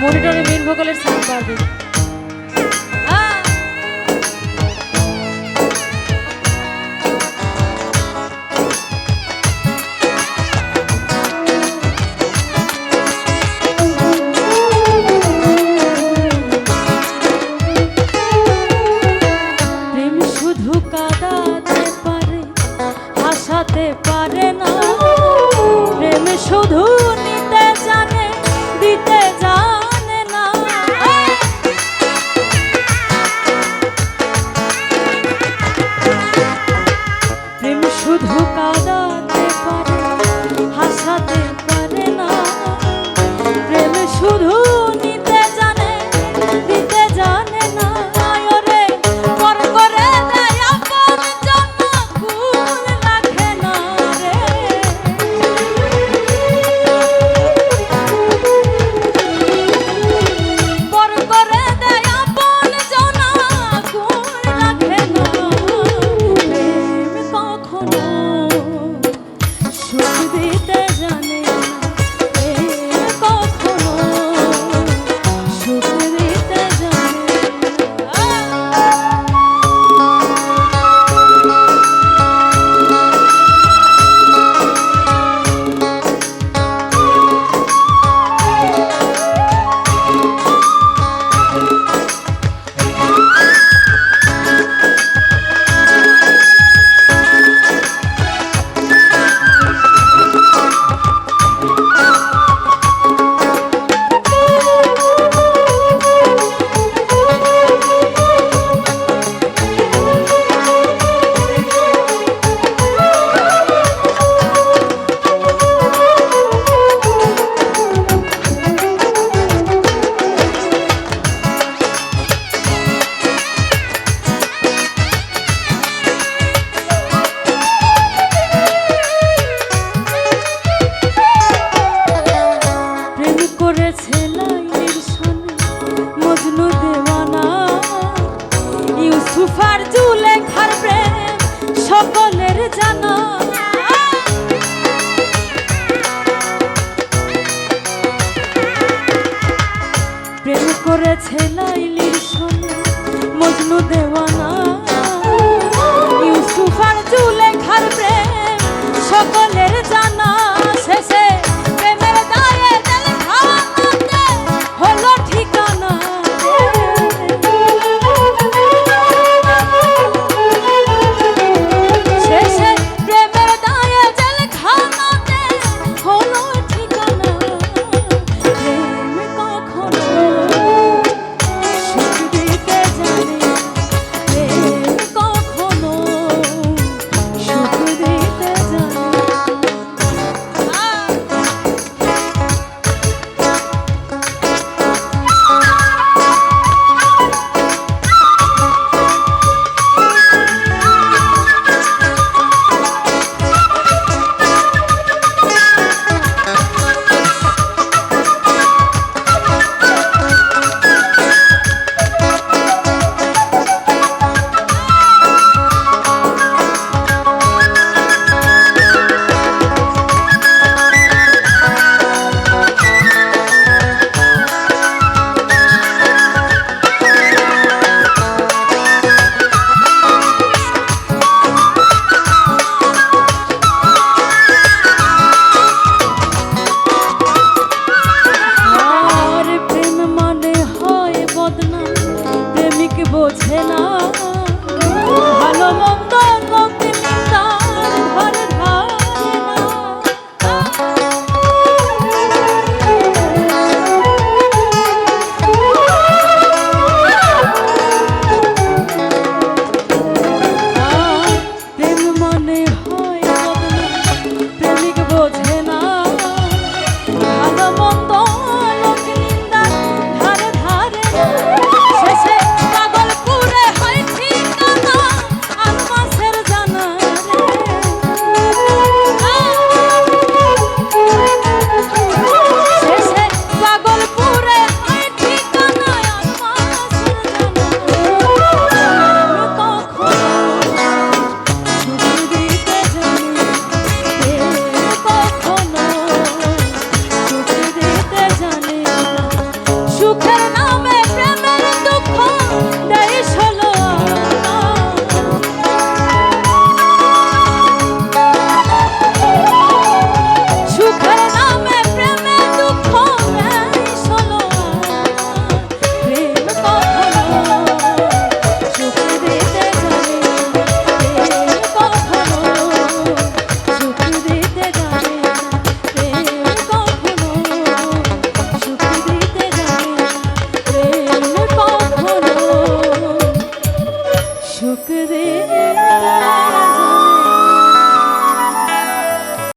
মনিটরে main ভোকালের sound বাড়বে। প্রেম শুধু কাঁদাতে পারে, হাসাতে পারে না। প্রেম শুধু নিতে জানে, দিতে জানে না। প্রেম শুধু কাঁদাতে পারে, হাসাতে পারে না। প্রেম শুধু নিতে জানে, দিতে জানে না। ওরে পর করে দেয় আপন জন্য, ভুল রাখে না রে। পর করে দেয় আপন জন্য, ভুল রাখে না। প্রেম কখনো সুখ দিতে জানে না। প্রেম কখনো সুখ দিতে জানে না। করেছে লাইলির সনে মজনু দেওয়ানা। ইউসুফ আর জুলেখার প্রেম সকলের জানা। প্রেম করেছে লাইলির সনে মজনু দেওয়ানা। ইউসুফ আর জুলেখার প্রেম সকলের জানা। শেষে প্রেমের দায়ে জেল খাওয়াতে হলো ঠিকানা। শেষে প্রেমের দায়ে জেল খাওয়াতে হলো ঠিকানা। প্রেম কখনো সুখ দিতে জানে, প্রেম কখনো সুখ দিতে সুখের না